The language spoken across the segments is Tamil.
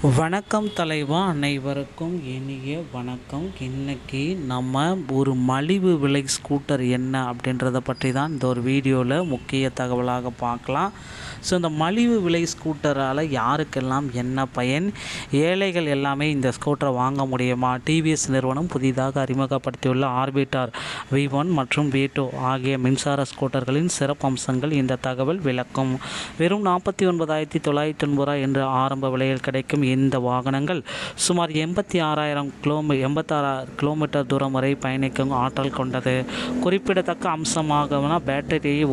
வணக்கம் தலைவா, அனைவருக்கும் இனிய வணக்கம். இன்றைக்கி நம்ம ஒரு மலிவு விலை ஸ்கூட்டர் என்ன அப்படின்றத பற்றி தான் இந்த ஒரு வீடியோவில் முக்கிய தகவலாக பார்க்கலாம். ஸோ இந்த மலிவு விலை ஸ்கூட்டரால் யாருக்கெல்லாம் என்ன பயன், ஏழைகள் எல்லாமே இந்த ஸ்கூட்டரை வாங்க முடியுமா, டிவிஎஸ் நிறுவனம் புதிதாக அறிமுகப்படுத்தியுள்ள ஆர்பிட்டர் V1 மற்றும் V2 ஆகிய மின்சார ஸ்கூட்டர்களின் சிறப்பம்சங்கள் இந்த தகவல் விளக்கும். வெறும் 49,990 என்ற ஆரம்ப விலையில் கிடைக்கும் இந்த வாகனங்கள் சுமார் 86 கிலோமீட்டர் தூரம் வரை பயணிக்கும் ஆற்றல் கொண்டது. குறிப்பிடத்தக்க அம்சமாக பேட்டரியை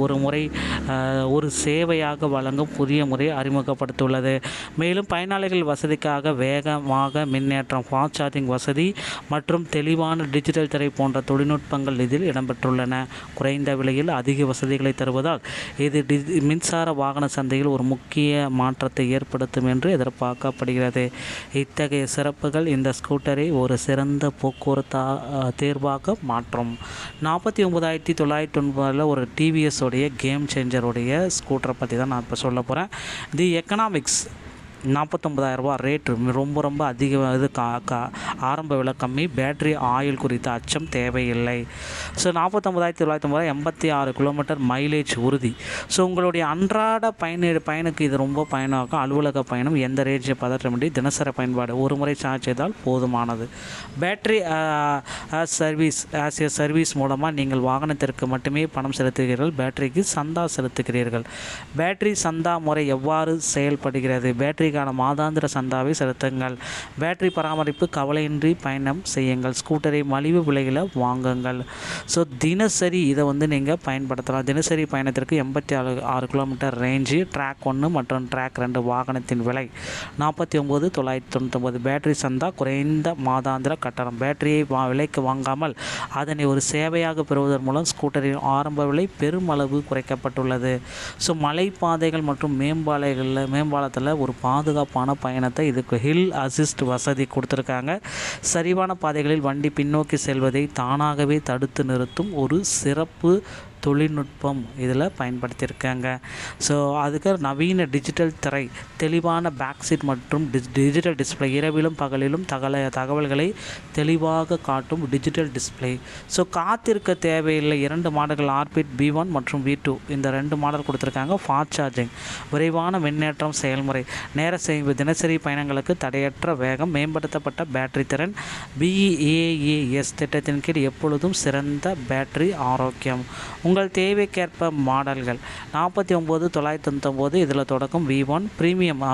ஒரு சேவையாக வழங்கும் புதிய முறை அறிமுகப்படுத்தியுள்ளது. மேலும் பயனாளிகள் வசதிக்காக வேகமாக மின்னேற்றம், ஃபாஸ்ட் சார்ஜிங் வசதி மற்றும் தெளிவான டிஜிட்டல் திரை போன்ற தொழில்நுட்பங்கள் இதில் இடம்பெற்றுள்ளன. குறைந்த விலையில் அதிக வசதிகளை தருவதால் இது மின்சார வாகன சந்தையில் ஒரு முக்கிய மாற்றத்தை ஏற்படுத்தும் என்று எதிர்பார்க்கப்படுகிறது. இத்தகைய சிறப்புகள் இந்த ஸ்கூட்டரை ஒரு சிறந்த போக்குவரத்து தேர்வாக மாற்றும். 49,990 ஒரு டிவிஎஸ் உடைய கேம் சேஞ்சருடைய ஸ்கூட்டரை பற்றி தான் நான் இப்போ சொல்ல போகிறேன். தி எக்கனாமிக்ஸ் 49,000 ரேட்டு ரொம்ப அதிக. இது ஆரம்ப விலை கம்மி. பேட்டரி ஆயில் குறித்த அச்சம் தேவையில்லை. ஸோ 49,990 86 கிலோமீட்டர் மைலேஜ் உறுதி. ஸோ உங்களுடைய அன்றாட பயனுக்கு இது ரொம்ப பயனாகும். அலுவலக பயணம், எந்த ரேஞ்சை பதற்றமின்றி தினசரி பயன்பாடு, ஒரு முறை சார்ஜ் செய்தால் போதுமானது. பேட்டரி சர்வீஸ் மூலமாக நீங்கள் வாகனத்திற்கு மட்டுமே பணம் செலுத்துகிறீர்கள், பேட்டரிக்கு சந்தா செலுத்துகிறீர்கள். பேட்டரி சந்தா முறை எவ்வாறு செயல்படுகிறது? பேட்டரிக்கான மாதாந்திர சந்தாவை செலுத்துங்கள். பேட்டரி பராமரிப்பு கவலையின்றி பயணம் செய்யுங்கள். ஸ்கூட்டரை மலிவு விலையில் வாங்குங்கள். ஸோ தினசரி இதை நீங்கள் பயன்படுத்தலாம். தினசரி பயணத்திற்கு 86 கிலோமீட்டர் ரேஞ்சு, ட்ராக் 1 மற்றும் ட்ராக் 2 வாகனத்தின் விலை 49,990. பேட்டரி சந்தா குறைந்த மாதாந்திர கட்டணம். பேட்டரியை விலைக்கு வாங்காமல் அதனை ஒரு சேவையாக பெறுவதன் மூலம் ஸ்கூட்டரின் ஆரம்ப விலை பெருமளவு குறைக்கப்பட்டுள்ளது. ஸோ மலைப்பாதைகள் மற்றும் மேம்பாலத்தில் ஒரு பாதுகாப்பான பயணத்தை இதுக்கு ஹில் அசிஸ்ட் வசதி கொடுத்துருக்காங்க. சரிவான பாதைகளில் வண்டி பின்னோக்கி செல்வதை தானாகவே தடுத்து நிறுத்தும் ஒரு சிறப்பு தொழில்நுட்பம் இதில் பயன்படுத்தியிருக்காங்க. ஸோ அதுக்கு நவீன டிஜிட்டல் திரை, தெளிவான பேக் சீட் மற்றும் டிஜிட்டல் டிஸ்பிளே, இரவிலும் பகலிலும் தகவல்களை தெளிவாக காட்டும் டிஜிட்டல் டிஸ்பிளே. ஸோ காத்திருக்க தேவையில்லை. 2 மாடல்கள் ஆர்பிட் V1 மற்றும் V2 இந்த 2 மாடல் கொடுத்துருக்காங்க. ஃபாஸ்ட் சார்ஜிங், விரைவான மின்னேற்றம் செயல்முறை, நேர சேமிப்பு, தினசரி பயணங்களுக்கு தடையற்ற வேகம், மேம்படுத்தப்பட்ட பேட்டரி திறன், BAAS திட்டத்தின் கீழ் எப்பொழுதும் சிறந்த பேட்டரி ஆரோக்கியம். உங்கள் தேவைக்கேற்ப மாடல்கள் 49,990 இதில் தொடக்கம். V1 பிரீமியம்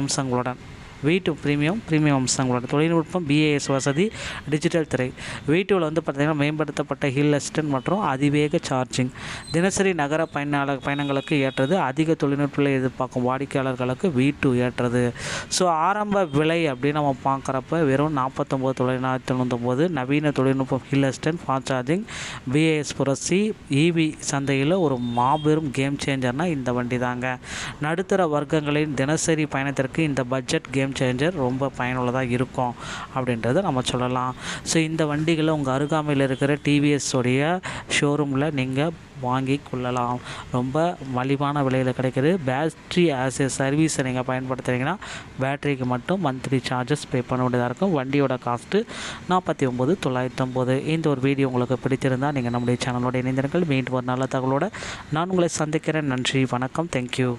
அம்சங்களுடன், V2 பிரீமியம் அம்சங்களோட தொழில்நுட்பம், BAS வசதி, டிஜிட்டல் திரை. V2வில் பார்த்திங்கன்னா மேம்படுத்தப்பட்ட ஹில் அசிஸ்டன்ட் மற்றும் அதிவேக சார்ஜிங். தினசரி நகர பயணங்களுக்கு ஏற்றது. அதிக தொழில்நுட்பங்களை எதிர்பார்க்கும் வாடிக்கையாளர்களுக்கு V2 ஏற்றது. ஸோ ஆரம்ப விலை அப்படின்னு நம்ம பார்க்குறப்ப வெறும் 49,990. நவீன தொழில்நுட்பம், hill assistant, fast charging, BAS புரட்சி, EV சந்தையில் ஒரு மாபெரும் கேம் சேஞ்சர்னால் இந்த வண்டி தாங்க. நடுத்தர வர்க்கங்களின் தினசரி பயணத்திற்கு இந்த பட்ஜெட் கேம் சேஞ்சர் ரொம்ப பயனுள்ளதாக இருக்கும் அப்படின்றத நம்ம சொல்லலாம். ஸோ இந்த வண்டிகளை உங்கள் அருகாமையில் இருக்கிற டிவிஎஸ் உடைய ஷோரூமில் நீங்கள் வாங்கி கொள்ளலாம். ரொம்ப மலிவான விலையில் கிடைக்கிது. பேட்டரி ஆஸ் ஏ சர்வீஸை நீங்கள் பயன்படுத்துகிறீங்கன்னா பேட்டரிக்கு மட்டும் மந்த்லி சார்ஜஸ் பே பண்ண வேண்டியதாக இருக்கும். வண்டியோட காஸ்ட்டு 49,990. இந்த ஒரு வீடியோ உங்களுக்கு பிடித்திருந்தால் நீங்கள் நம்முடைய சேனலோட இணைந்திருங்கள். மீண்டும் ஒரு நல்ல தகவலோடு நான் உங்களை சந்திக்கிறேன். நன்றி, வணக்கம், தேங்க்யூ.